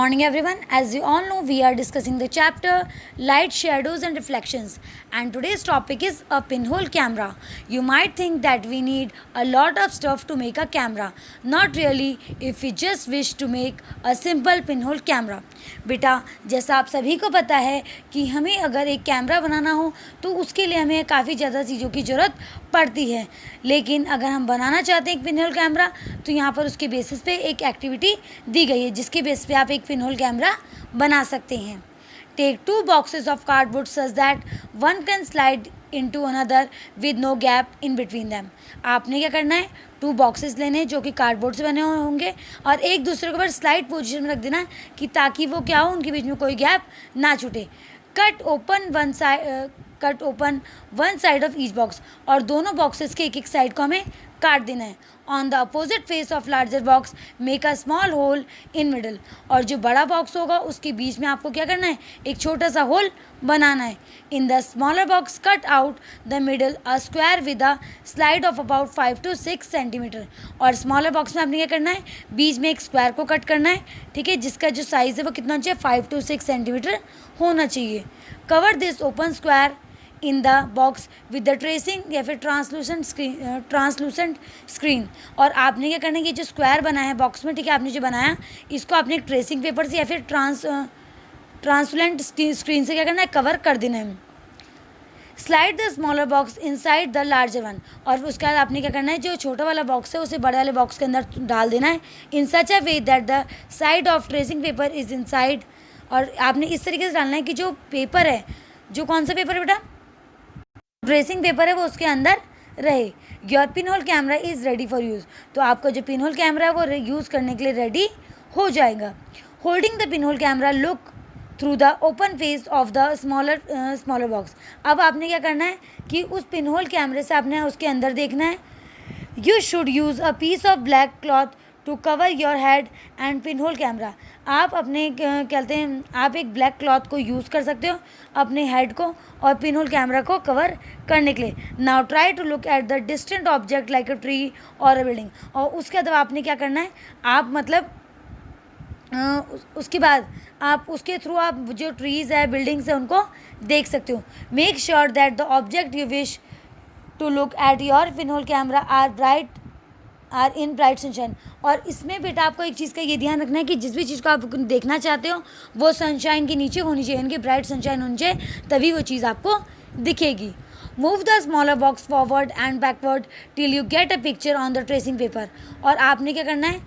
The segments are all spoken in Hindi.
Morning everyone. As you all know, we are discussing the chapter Light, Shadows and Reflections, and today's topic is a pinhole camera. You might think that we need a lot of stuff to make a camera. Not really, if we just wish to make a simple pinhole camera. बेटा, जैसा आप सभी को पता है कि हमें अगर एक कैमरा बनाना हो तो उसके लिए हमें काफ़ी ज़्यादा चीज़ों की ज़रूरत पड़ती है। लेकिन अगर हम बनाना चाहते हैं एक पिनहोल कैमरा, तो यहाँ पर उसके बेसिस पे एक एक्टिविटी दी गई है जिसके बेस पे आप एक पिनहोल कैमरा बना सकते हैं। Take 2 boxes of cardboard such that one can slide into another with no gap in between them। आपने क्या करना है, 2 बॉक्सेस लेने हैं जो कि कार्डबोर्ड से बने हुए होंगे और एक दूसरे के ऊपर स्लाइड पोजीशन में रख देना है कि ताकि वो क्या हो, उनके बीच में कोई गैप ना छूटे। Cut open one side of each box, और दोनों बॉक्सेस के एक साइड को हमें काट देना है। On the opposite face of larger box make a small hole in middle, और जो बड़ा बॉक्स होगा उसके बीच में आपको क्या करना है, एक छोटा सा होल बनाना है। In the smaller box cut out the middle a square with a slide of about 5 to 6 centimetre, और स्मॉलर बॉक्स में आपने क्या करना है, बीच में एक स्क्वायर को कट करना है, ठीक है, जिसका जो साइज़ है वो कितना चाहिए, 5 to 6 सेंटीमीटर होना चाहिए। Cover this open square in the box with the tracing या फिर ट्रांसलूसेंट स्क्रीन, और आपने क्या करना है कि जो स्क्वायर बना है बॉक्स में, ठीक है, आपने जो बनाया इसको आपने एक ट्रेसिंग पेपर से या फिर ट्रांसलेंट स्क्रीन से क्या करना है, कवर कर देना है। Slide the smaller box inside the larger one, और उसके बाद आपने क्या करना है, जो छोटा वाला बॉक्स है उसे बड़े वाले बॉक्स के अंदर डाल देना है। In such a way that the side of tracing paper is inside, और आपने इस तरीके से डालना है कि जो पेपर है, जो कौन सा पेपर है बेटा, ट्रेसिंग पेपर है, वो उसके अंदर रहे। Your pinhole camera is ready for use, तो आपका जो पिनहोल कैमरा है वो यूज़ करने के लिए रेडी हो जाएगा। Holding the pinhole camera look through the open face of the smaller box, अब आपने क्या करना है कि उस पिनहोल कैमरे से आपने उसके अंदर देखना है। You should use a piece of black cloth to cover your head and pinhole camera, आप अपने कहते हैं आप एक ब्लैक क्लॉथ को यूज़ कर सकते हो अपने हेड को और पिनहोल कैमरा को कवर करने के लिए। Now try to look at the distant object like a tree और अ बिल्डिंग, और उसके बाद आपने क्या करना है, आप मतलब उसके बाद आप उसके थ्रू आप जो ट्रीज़ है, बिल्डिंग्स है, उनको देख सकते हो। Make sure that the object you wish to look at your pinhole camera are in bright sunshine, और इसमें बेटा आपको एक चीज़ का ये ध्यान रखना है कि जिस भी चीज़ को आप देखना चाहते हो वो सनशाइन के नीचे होनी चाहिए, इनके ब्राइट सनशाइन होनी चाहिए, तभी वो चीज़ आपको दिखेगी। Move the smaller box forward and backward till you get a picture on the tracing paper, और आपने क्या करना है,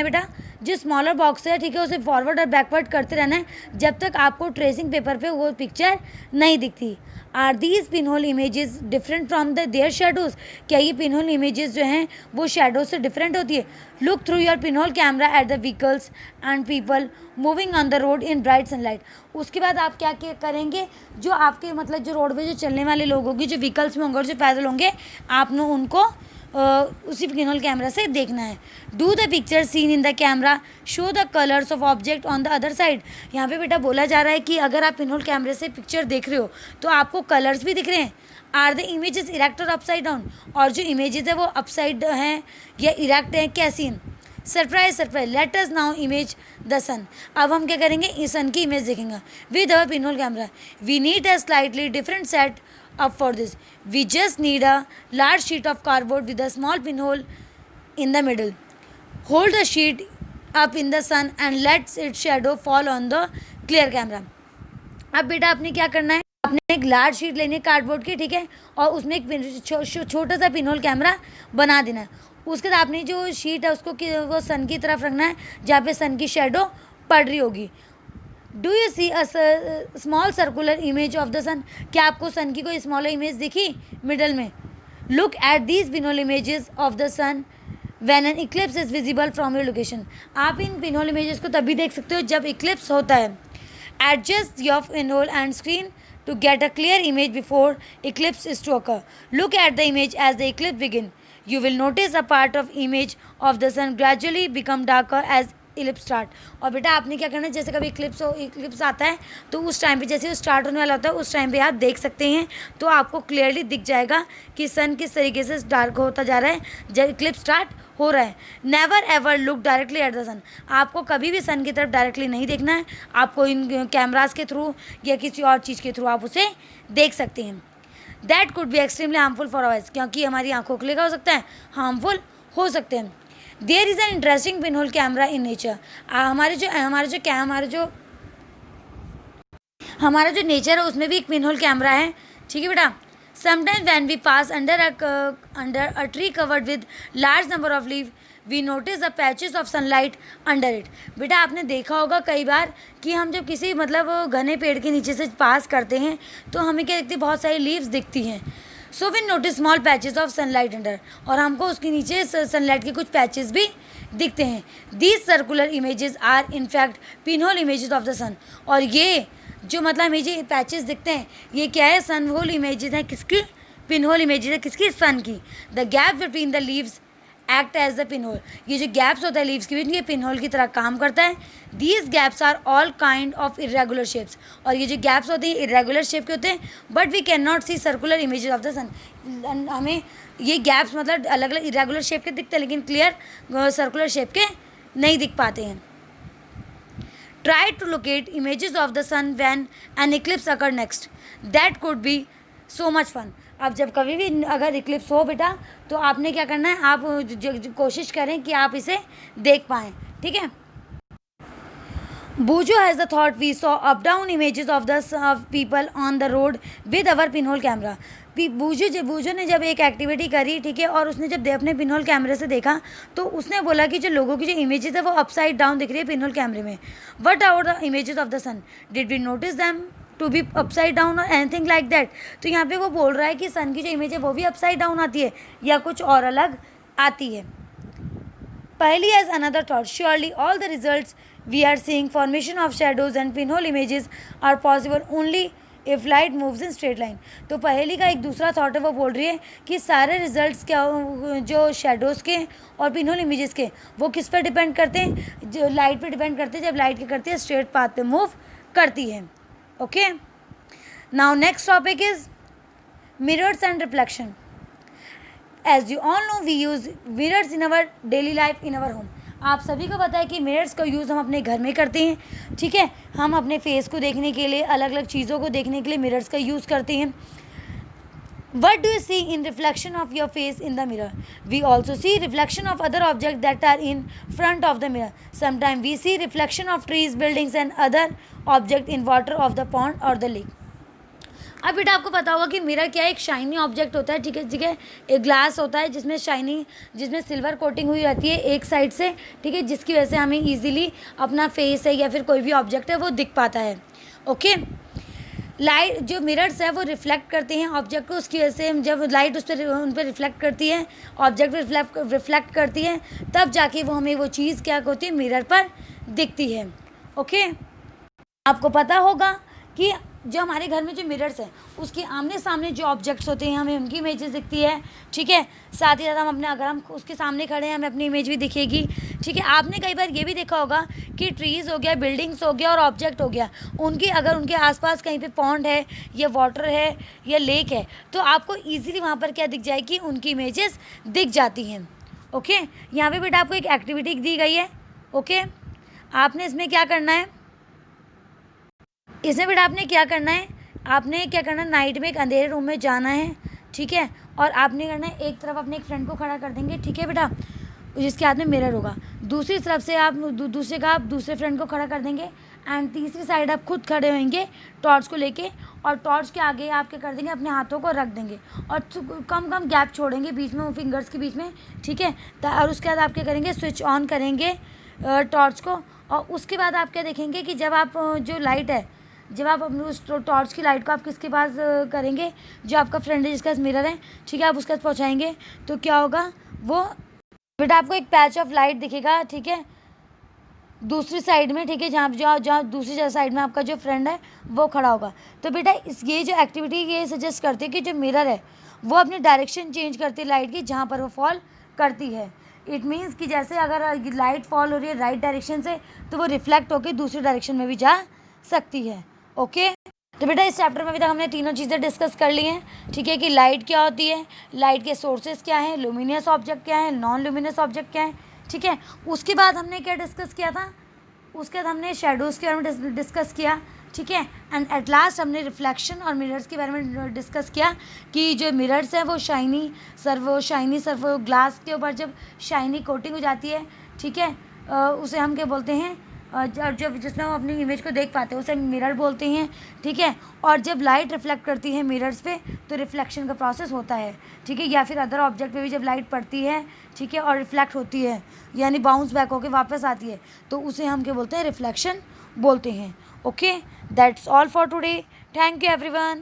बेटा, जो स्मॉलर बॉक्स है, ठीक है, उसे फॉरवर्ड और बैकवर्ड करते रहना है जब तक आपको ट्रेसिंग पेपर पे वो पिक्चर नहीं दिखती। Are these pinhole images different from the their shadows, क्या ये पिनहोल इमेजेस जो हैं वो शेडोज से डिफरेंट होती है। Look through your pinhole camera at the vehicles and people moving on the road in bright sunlight, उसके बाद आप क्या क्या करेंगे, जो आपके मतलब जो रोड पे जो चलने वाले लोग होंगे, जो व्हीकल्स में होंगे और जो पैदल होंगे, आपने उनको उसी पिनहोल कैमरा से देखना है। Do the picture seen in the camera show the colours of object on the other side, यहाँ पे बेटा बोला जा रहा है कि अगर आप पिनहोल कैमरे से पिक्चर देख रहे हो तो आपको कलर्स भी दिख रहे हैं। आर द इमेजेस इरेक्ट और अपसाइड डाउन, और जो इमेजेस है वो अपसाइड हैं या इरेक्ट हैं, कैसी हैं। Surprise let us now image the sun, अब हम क्या करेंगे, सन की इमेज देखेंगे with our pinhole camera. We need a slightly different set up for this. We just need a large sheet of cardboard with a small pinhole in the middle. Hold the sheet up in the sun and let its shadow fall on the clear camera. अब बेटा आपने क्या करना है, आपने एक लार्ज शीट लेनी है कार्डबोर्ड की, ठीक है, और उसमें एक छोटा सा पिनहोल कैमरा बना देना है। उसके बाद आपने जो शीट है उसको वो सन की तरफ रखना है जहाँ पे सन की शेडो पड़ रही होगी। Do you see a small circular image of the sun, क्या आपको सन की कोई स्मॉलर इमेज दिखी मिडल में। Look at these pinhole images of the sun when an eclipse is visible from your location, आप इन पिनहोल इमेजेस को तभी देख सकते हो जब इक्लिप्स होता है। Adjust your pinhole and screen to get a clear image before eclipse is to occur. Look at the image as the eclipse begin. You will notice a part of image of the sun gradually become darker as ellipse start. और बेटा आपने क्या करना है, जैसे कभी इक्लिप्स आता है तो उस टाइम पे जैसे वो स्टार्ट होने वाला होता है उस टाइम पे आप देख सकते हैं, तो आपको क्लियरली दिख जाएगा कि सन किस तरीके से डार्क होता जा रहा है जब इक्लिप्स स्टार्ट हो रहा है। Never ever look directly at the sun. आपको कभी भी सन की तरफ डायरेक्टली नहीं देखना है, आपको इन कैमराज के थ्रू या किसी और चीज़ के थ्रू आप उसे देख सकते हैं। That could be extremely harmful for hours, क्योंकि हमारी आंखों के लिए क्या हो सकता है, हार्मफुल हो सकते हैं। There is an interesting pinhole camera in nature. हमारा जो नेचर है उसमें भी एक पिनहोल कैमरा है, ठीक है बेटा। Sometimes when we pass under a tree covered with large number of leave we notice the patches of sunlight under it. बेटा आपने देखा होगा कई बार कि हम जब किसी मतलब घने पेड़ के नीचे से पास करते हैं तो हमें क्या दिखती है, बहुत सारी लीव्स दिखती हैं। So we notice small patches of sunlight under, और हमको उसके नीचे सनलाइट के कुछ पैचेस भी दिखते हैं। These circular images are in fact pinhole images of the sun. और ये जो मतलब हमें ये पैचेस दिखते हैं ये क्या है, सन होल इमेजेस हैं। किसकी? पिनहोल इमेजेस है। किसकी? सन की। The gap between the leaves act as the pinhole. ये जो गैप्स होता है लीव्स के बीच, ये पिनहोल की तरह काम करता है। These gaps are all kind of irregular shapes. और ये जो गैप्स होते हैं इरेगुलर शेप के होते हैं, but we can not see circular images of the sun. हमें ये गैप्स मतलब अलग अलग इरेगुलर शेप के दिखते हैं लेकिन क्लियर सर्कुलर शेप के नहीं दिख पाते हैं। Try to locate images of the sun when an eclipse occur next. That could be so much fun. अब जब कभी भी अगर इक्लिप्स हो बेटा तो आपने क्या करना है, आप कोशिश करें कि आप इसे देख पाएँ, ठीक है। Buju has the thought we saw up down images of people on the road with our pinhole camera. बूजू ने जब एक एक्टिविटी करी, ठीक है, और उसने जब अपने पिनहोल कैमरे से देखा तो उसने बोला कि जो लोगों की जो इमेजेस है वो अपसाइड डाउन दिख रही है पिनहोल कैमरे में। What are the images of the sun, did we notice them to be upside down और एनीथिंग लाइक दैट। तो यहाँ पे वो बोल रहा है कि सन की जो इमेज है वो भी अपसाइड डाउन आती है या कुछ और अलग आती है। पहली has another thought, surely all the results we are seeing formation of shadows and pinhole images are possible only if light moves in straight line. तो पहेली का एक दूसरा थॉट है, वो बोल रही है कि सारे रिजल्ट्स क्या जो शेडोज़ के और पिनहोल इमेजेस के वो किस पर डिपेंड करते हैं, जो लाइट पे डिपेंड करते हैं। जब लाइट क्या करती है, स्ट्रेट पाथ पे मूव करती है। Okay, now next topic is mirrors and reflection. As you all know we use mirrors in our daily life in our home. आप सभी को पता है कि मिरर्स का यूज़ हम अपने घर में करते हैं, ठीक है। हम अपने फेस को देखने के लिए, अलग अलग चीज़ों को देखने के लिए मिरर्स का यूज़ करते हैं। What do you see in reflection of your face in the mirror? We also see reflection of other objects that are in front of the mirror. Sometimes we see reflection of trees, buildings and other objects in water of the pond or the lake. अब बेटा आपको पता होगा कि मिरर क्या है, एक शाइनी ऑब्जेक्ट होता है, ठीक है, ठीक है। एक ग्लास होता है जिसमें सिल्वर कोटिंग हुई रहती है एक साइड से, ठीक है, जिसकी वजह से हमें इजीली अपना फेस है या फिर कोई भी ऑब्जेक्ट है वो दिख पाता है। ओके, लाइट जो मिरर्स है वो रिफ्लेक्ट करते हैं ऑब्जेक्ट को, उसकी वजह से जब लाइट उन पर रिफ्लेक्ट करती है, ऑब्जेक्ट पर रिफ्लेक्ट करती है, तब जाके वो हमें वो चीज़ क्या होती है, मिरर पर दिखती है। ओके, आपको पता होगा कि जो हमारे घर में जो मिरर्स है उसके आमने सामने जो ऑब्जेक्ट्स होते हैं हमें उनकी इमेजेस दिखती है, ठीक है। साथ ही साथ हम अपने अगर हम उसके सामने खड़े हैं हमें अपनी इमेज भी दिखेगी, ठीक है। आपने कई बार ये भी देखा होगा कि ट्रीज़ हो गया, बिल्डिंग्स हो गया और ऑब्जेक्ट हो गया, अगर उनके आसपास कहीं पे पॉन्ड है या वाटर है या लेक है तो आपको ईजिली वहाँ पर क्या दिख जाएगी, उनकी इमेजेस दिख जाती हैं। ओके, यहाँ पर बेटा आपको एक एक्टिविटी दी गई है। ओके, आपने इसमें क्या करना है, इसमें बेटा आपने क्या करना है, नाइट में एक अंधेरे रूम में जाना है, ठीक है, और आपने करना है एक तरफ अपने एक फ्रेंड को खड़ा कर देंगे, ठीक है बेटा, जिसके हाथ में मिरर होगा। दूसरी तरफ से आप दूसरे फ्रेंड को खड़ा कर देंगे एंड तीसरी साइड आप खुद खड़े होंगे टॉर्च को लेके, और टॉर्च के आगे आप क्या कर देंगे, अपने हाथों को रख देंगे और कम गैप छोड़ेंगे बीच में, फिंगर्स के बीच में, ठीक है। और उसके बाद आप क्या करेंगे, स्विच ऑन करेंगे टॉर्च को, और उसके बाद आप क्या देखेंगे कि जब आप जो लाइट है, जब आप अपने उस टॉर्च की लाइट को आप किसके पास करेंगे, जो आपका फ्रेंड है जिसका पास मिरर है, ठीक है, आप उसके पास पहुँचाएंगे तो क्या होगा, वो बेटा आपको एक पैच ऑफ लाइट दिखेगा, ठीक है, दूसरी साइड में, ठीक है, जहाँ दूसरी साइड में आपका जो फ्रेंड है वो खड़ा होगा। तो बेटा ये जो एक्टिविटी ये सजेस्ट करती है कि जो मिरर है वो अपनी डायरेक्शन चेंज करती है लाइट की जहाँ पर वो फॉल करती है, इट मीन्स कि जैसे अगर लाइट फॉल हो रही है राइट डायरेक्शन से तो वो रिफ्लेक्ट होकर दूसरी डायरेक्शन में भी जा सकती है। ओके, तो बेटा इस चैप्टर में अभी तक हमने तीनों चीज़ें डिस्कस कर ली हैं, ठीक है, कि लाइट क्या होती है, लाइट के सोर्सेज क्या हैं, लुमिनियस ऑब्जेक्ट क्या है, नॉन लुमिनियस ऑब्जेक्ट क्या है, ठीक है। उसके बाद हमने क्या डिस्कस किया था, उसके बाद हमने शेडोज़ के बारे में डिस्कस किया, ठीक है। एंड एट लास्ट हमने रिफ्लेक्शन और मिरर्स के बारे में डिस्कस किया कि जो मिरर्स हैं वो शाइनी सर्फो ग्लास के ऊपर जब शाइनी कोटिंग हो जाती है, ठीक है, उसे हम क्या बोलते हैं, जब जिसमें हम अपनी इमेज को देख पाते हैं उसे मिरर बोलते हैं, ठीक है। और जब लाइट रिफ्लेक्ट करती है मिरर्स पे तो रिफ्लेक्शन का प्रोसेस होता है, ठीक है, या फिर अदर ऑब्जेक्ट पे भी जब लाइट पड़ती है, ठीक है, और रिफ्लेक्ट होती है यानी बाउंस बैक होकर वापस आती है तो उसे हम क्या बोलते हैं, रिफ्लेक्शन बोलते हैं। Okay, that's all for today, thank you everyone.